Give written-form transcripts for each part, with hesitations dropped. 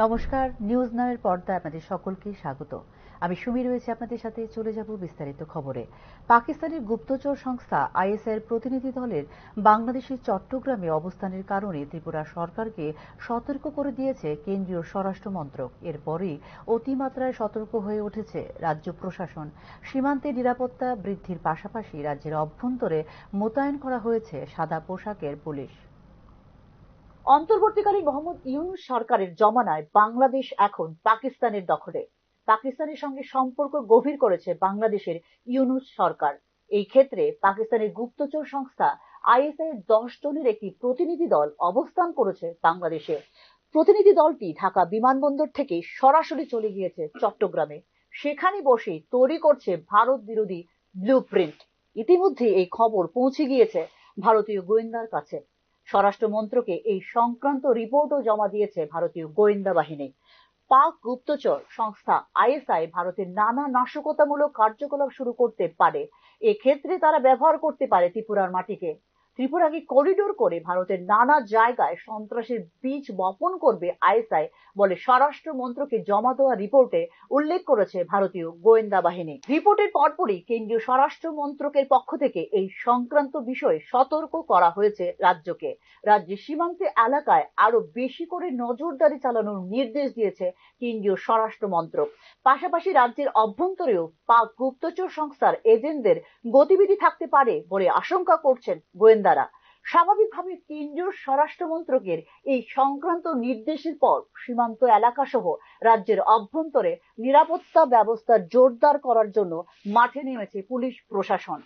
নমস্কার, নিউজ নাওয়ের পর্দায় আপনাদের সকলকে স্বাগত। আমি সুমি রয়েছে আপনাদের সাথে। চলে যাব বিস্তারিত খবরে। পাকিস্তানের গুপ্তচর সংস্থা আইএসআইয়ের প্রতিনিধি দলের বাংলাদেশের চট্টগ্রামে অবস্থানের কারণে ত্রিপুরা সরকারকে সতর্ক করে দিয়েছে কেন্দ্রীয় স্বরাষ্ট্র মন্ত্রক। এরপরই অতিমাত্রায় সতর্ক হয়ে উঠেছে রাজ্য প্রশাসন। সীমান্তে নিরাপত্তা বৃদ্ধির পাশাপাশি রাজ্যের অভ্যন্তরে মোতায়েন করা হয়েছে সাদা পোশাকের পুলিশ। অন্তর্বর্তীকালীন মোহাম্মদ ইউনূস সরকারের জমানায় বাংলাদেশ এখন পাকিস্তানের দখলে। পাকিস্তানের সঙ্গে সম্পর্ক গভীর করেছে বাংলাদেশের ইউনূস সরকার। এই ক্ষেত্রে পাকিস্তানের গুপ্তচর সংস্থা আইএসআই এর 10 জনের একটি প্রতিনিধি দল অবস্থান করেছে বাংলাদেশে। প্রতিনিধি দলটি ঢাকা বিমানবন্দর থেকে সরাসরি চলে গিয়েছে চট্টগ্রামে। সেখানে বসে তৈরি করছে ভারত বিরোধী ব্লুপ্রিন্ট। ইতিমধ্যে এই খবর পৌঁছে গিয়েছে ভারতীয় গোয়েন্দার কাছে। স্বরাষ্ট্র মন্ত্রকে এই সংক্রান্ত রিপোর্টও জমা দিয়েছে ভারতীয় গোয়েন্দা বাহিনী। পাক গুপ্তচর সংস্থা আইএসআই ভারতের নানা নাশকতামূলক কার্যকলাপ শুরু করতে পারে। এক্ষেত্রে তারা ব্যবহার করতে পারে ত্রিপুরার মাটিকে। ত্রিপুরাকে করিডোর করে ভারতের নানা জায়গায় সন্ত্রাসের বীজ বপন করবে আইএসআই বলে স্বরাষ্ট্র মন্ত্রকে জমা দেওয়া রিপোর্টে উল্লেখ করেছে ভারতীয় গোয়েন্দা বাহিনী। রিপোর্টের পরপরই কেন্দ্রীয় স্বরাষ্ট্র মন্ত্রকের পক্ষ থেকে এই সংক্রান্ত বিষয়ে সতর্ক করা হয়েছে রাজ্যকে। রাজ্যের সীমান্তে এলাকায় আরো বেশি করে নজরদারি চালানোর নির্দেশ দিয়েছে কেন্দ্রীয় স্বরাষ্ট্র মন্ত্রক। পাশাপাশি রাজ্যের অভ্যন্তরেও পাক গুপ্তচর সংস্থার এজেন্টদের গতিবিধি থাকতে পারে বলে আশঙ্কা করছেন গোয়েন্দারা। স্বাভাবিকভাবে কেন্দ্রীয় স্বরাষ্ট্র মন্ত্রকের এই সংক্রান্ত নির্দেশের পর সীমান্ত এলাকা সহ রাজ্যের অভ্যন্তরে নিরাপত্তা ব্যবস্থা জোরদার করার জন্য মাঠে নেমেছে পুলিশ প্রশাসন।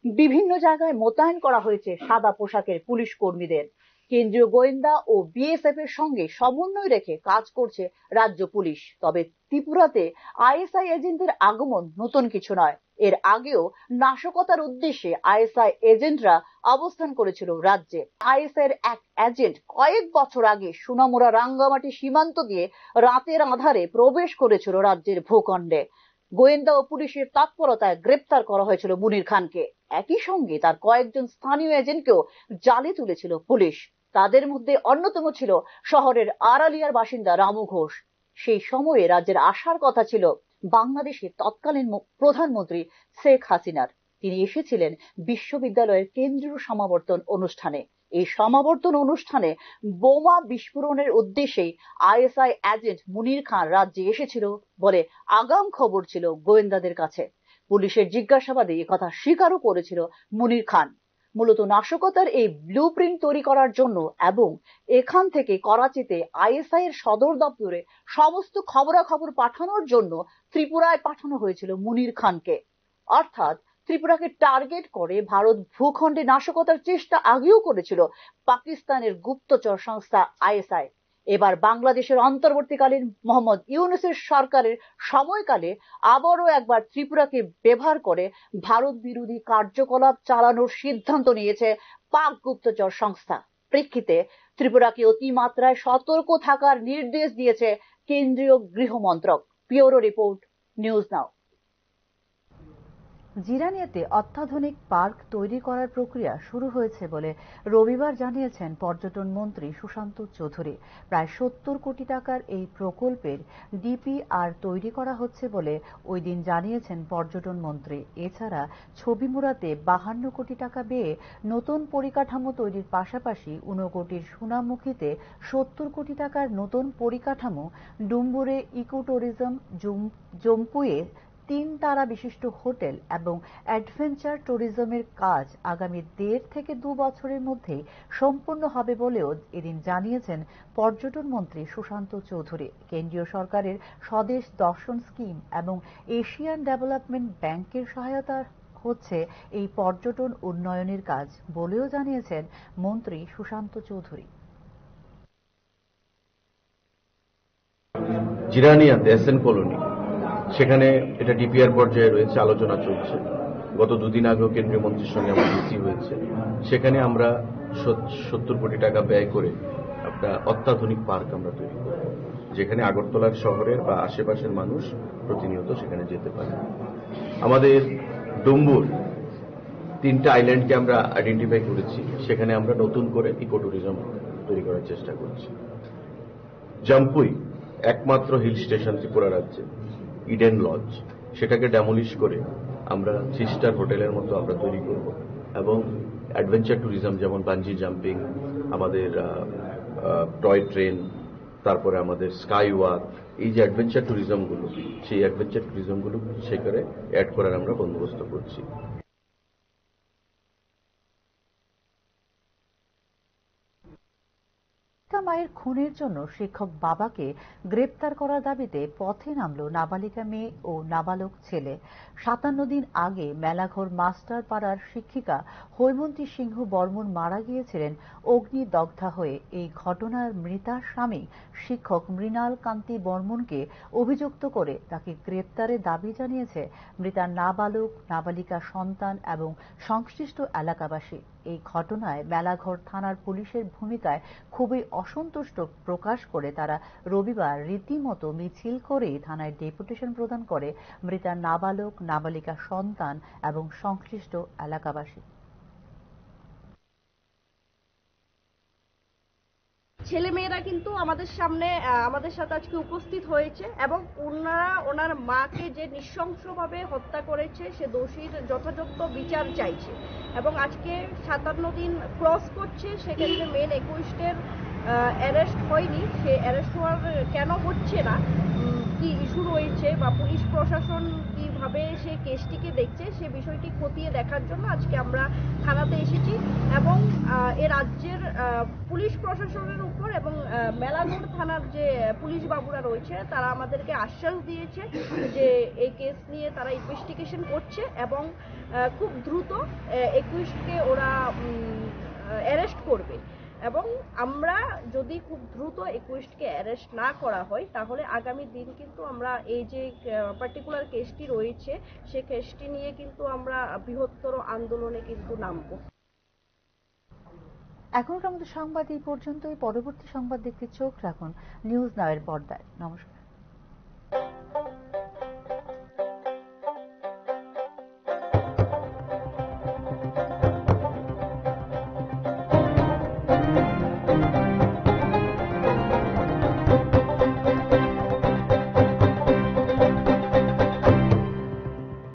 বিভিন্ন জায়গায় মোতায়েন করা হয়েছে সাদা পোশাকের পুলিশ কর্মীদের। কেন্দ্রীয় গোয়েন্দা ও বিএসএফ এর সঙ্গে সমন্বয় রেখে কাজ করছে রাজ্য পুলিশ। তবে ত্রিপুরাতে আইএসআই এজেন্টদের আগমন নতুন কিছু নয়। এর আগেও নাশকতার উদ্দেশ্যে আইএসআই এজেন্টরা অবস্থান করেছিল রাজ্যে। আইএসআই এর এক এজেন্ট কয়েক বছর আগে সোনামুড়া রাঙ্গামাটি সীমান্ত দিয়ে রাতের আধারে প্রবেশ করেছিল রাজ্যের ভূখণ্ডে। গোয়েন্দা ও পুলিশের তৎপরতায় গ্রেপ্তার করা হয়েছিল মুনির খানকে। একই সঙ্গে তার কয়েকজন স্থানীয় এজেন্টকেও জালে তুলেছিল পুলিশ। তাদের মধ্যে অন্যতম ছিল শহরের আড়ালিয়ার বাসিন্দা রামু ঘোষ। সেই সময়ে রাজ্যের আসার কথা ছিল বাংলাদেশের তৎকালীন প্রধানমন্ত্রী শেখ হাসিনার। তিনি এসেছিলেন বিশ্ববিদ্যালয়ের কেন্দ্রীয় সমাবর্তন অনুষ্ঠানে। এই সমাবর্তন অনুষ্ঠানে বোমা বিস্ফোরণের উদ্দেশ্যেই আইএসআই এজেন্ট মুনির খান রাজ্যে এসেছিল বলে আগাম খবর ছিল গোয়েন্দাদের কাছে। পুলিশের জিজ্ঞাসাবাদে একথা স্বীকারও করেছিল মুনির খান। মূলত নাশকতার এই ব্লুপ্রিন্ট তৈরি করার জন্য এবং এখান থেকে করাচিতে আইএসআই এর সদর দপ্তরে সমস্ত খবরাখবর পাঠানোর জন্য ত্রিপুরায় পাঠানো হয়েছিল মুনির খানকে। অর্থাৎ ত্রিপুরাকে টার্গেট করে ভারত ভূখণ্ডে নাশকতার চেষ্টা আগেও করেছিল পাকিস্তানের গুপ্তচর সংস্থা আইএসআই। এবার বাংলাদেশের অন্তর্বর্তীকালীন মোহাম্মদ ইউনূসের সরকারের সময়কালে আবারও একবার ত্রিপুরাকে ব্যবহার করে ভারত বিরোধী কার্যকলাপ চালানোর সিদ্ধান্ত নিয়েছে পাক গুপ্তচর সংস্থা। প্রেক্ষিতে ত্রিপুরাকে অতিমাত্রায় সতর্ক থাকার নির্দেশ দিয়েছে কেন্দ্রীয় গৃহ মন্ত্রক। Bureau report, news now. জিরানিয়াতে অত্যাধুনিক পার্ক তৈরি করার প্রক্রিয়া শুরু হয়েছে বলে রবিবার জানিয়েছেন পর্যটন মন্ত্রী সুশান্ত চৌধুরী। প্রায় 70 কোটি টাকার এই প্রকল্পের ডিপিআর তৈরি করা হচ্ছে বলে ওই দিন জানিয়েছেন পর্যটন মন্ত্রী। এছাড়া ছবিমুড়াতে 52 কোটি টাকা ব্যয়ে নতুন পরিকাঠামো তৈরির পাশাপাশি ঊনকোটির সোনামুখীতে 70 কোটি টাকার নতুন পরিকাঠামো, ডুম্বুরে ইকো ট্যুরিজম, জম্পুয়ে 3 তারা বিশিষ্ট হোটেল এবং অ্যাডভেঞ্চার ট্যুরিজমের কাজ আগামী 1.5 থেকে 2 বছরের মধ্যেই সম্পন্ন হবে বলেও এদিন জানিয়েছেন পর্যটন মন্ত্রী সুশান্ত চৌধুরী। কেন্দ্রীয় সরকারের স্বদেশ দর্শন স্কিম এবং এশিয়ান ডেভেলপমেন্ট ব্যাংকের সহায়তা হচ্ছে এই পর্যটন উন্নয়নের কাজ বলেও জানিয়েছেন মন্ত্রী সুশান্ত চৌধুরী। জিরানিয়াতে এসএন কলোনি, সেখানে এটা ডিপিআর পর্যায়ে রয়েছে, আলোচনা চলছে। গত 2 দিন আগেও কেন্দ্রীয় মন্ত্রীর সঙ্গে আমার মিটিং হয়েছে। সেখানে আমরা 70 কোটি টাকা ব্যয় করে একটা অত্যাধুনিক পার্ক আমরা তৈরি করব, যেখানে আগরতলার শহরের বা আশেপাশের মানুষ প্রতিনিয়ত সেখানে যেতে পারে। আমাদের ডুম্বুর 3টা আইল্যান্ডকে আমরা আইডেন্টিফাই করেছি, সেখানে আমরা নতুন করে ইকো ট্যুরিজম তৈরি করার চেষ্টা করছি। জাম্পুই একমাত্র হিল স্টেশন ত্রিপুরা রাজ্যে, ইডেন লজ, সেটাকে ডেমোলিশ করে আমরা 3 স্টার হোটেলের মতো আমরা তৈরি করব এবং অ্যাডভেঞ্চার ট্যুরিজম যেমন বাঞ্জি জাম্পিং, আমাদের টয় ট্রেন, তারপরে আমাদের স্কাই ওয়াক, এই যে অ্যাডভেঞ্চার ট্যুরিজমগুলো, সেই অ্যাডভেঞ্চার ট্যুরিজমগুলো সেখানে অ্যাড করার আমরা বন্দোবস্ত করছি। মায়ের খুনের জন্য শিক্ষক বাবাকে গ্রেপ্তার করার দাবিতে পথে নামল নাবালিকা মেয়ে ও নাবালক ছেলে। 57 দিন আগে মেলাঘর মাস্টার পাড়ার শিক্ষিকা হৈমন্তী সিংহ বর্মন মারা গিয়েছিলেন অগ্নিদগ্ধা হয়ে। এই ঘটনার মৃতা স্বামী শিক্ষক মৃণাল কান্তি বর্মনকে অভিযুক্ত করে তাকে গ্রেপ্তারের দাবি জানিয়েছে মৃতা নাবালক, নাবালিকা সন্তান এবং সংশ্লিষ্ট এলাকাবাসী। এই ঘটনায় মেলাঘর থানার পুলিশের ভূমিকায় খুবই অসন্তুষ্ট প্রকাশ করে তারা রবিবার রীতিমতো মিছিল করে থানায় ডেপুটেশন প্রদান করে মৃতা নাবালক, নাবালিকা সন্তান এবং সংশ্লিষ্ট এলাকাবাসী। ছেলেমেয়েরা কিন্তু আমাদের সামনে আমাদের সাথে আজকে উপস্থিত হয়েছে এবং ওনার মাকে যে নৃশংসভাবে হত্যা করেছে সে দোষীর যথাযথ বিচার চাইছে এবং আজকে 57 দিন ক্রস করছে, সেক্ষেত্রে মেন একুইস্টের অ্যারেস্ট হয়নি। সে অ্যারেস্ট হওয়ার কেন হচ্ছে না, কি ইস্যু রয়েছে বা পুলিশ প্রশাসন কিভাবে সে কেসটিকে দেখছে সে বিষয়টি খতিয়ে দেখার জন্য আজকে আমরা থানাতে এসেছি এবং এ রাজ্যের পুলিশ প্রশাসনের উপর এবং মেলাঘর থানার যে পুলিশ বাবুরা রয়েছে তারা আমাদেরকে আশ্বাস দিয়েছে যে এই কেস নিয়ে তারা ইনভেস্টিগেশন করছে এবং খুব দ্রুত একুইস্টকে ওরা অ্যারেস্ট করবে এবং আমরা যদি খুব দ্রুত একুইস্টকে অ্যারেস্ট না করা হয় তাহলে আগামী দিন কিন্তু আমরা এই যে পার্টিকুলার কেসটি রয়েছে সে কেসটি নিয়ে কিন্তু আমরা বৃহত্তর আন্দোলনে কিন্তু নামবো। এখনকার মতো সংবাদ এই পর্যন্তই। পরবর্তী সংবাদ দেখতে চোখ রাখুন নিউজ নাও এর পর্দায়। নমস্কার।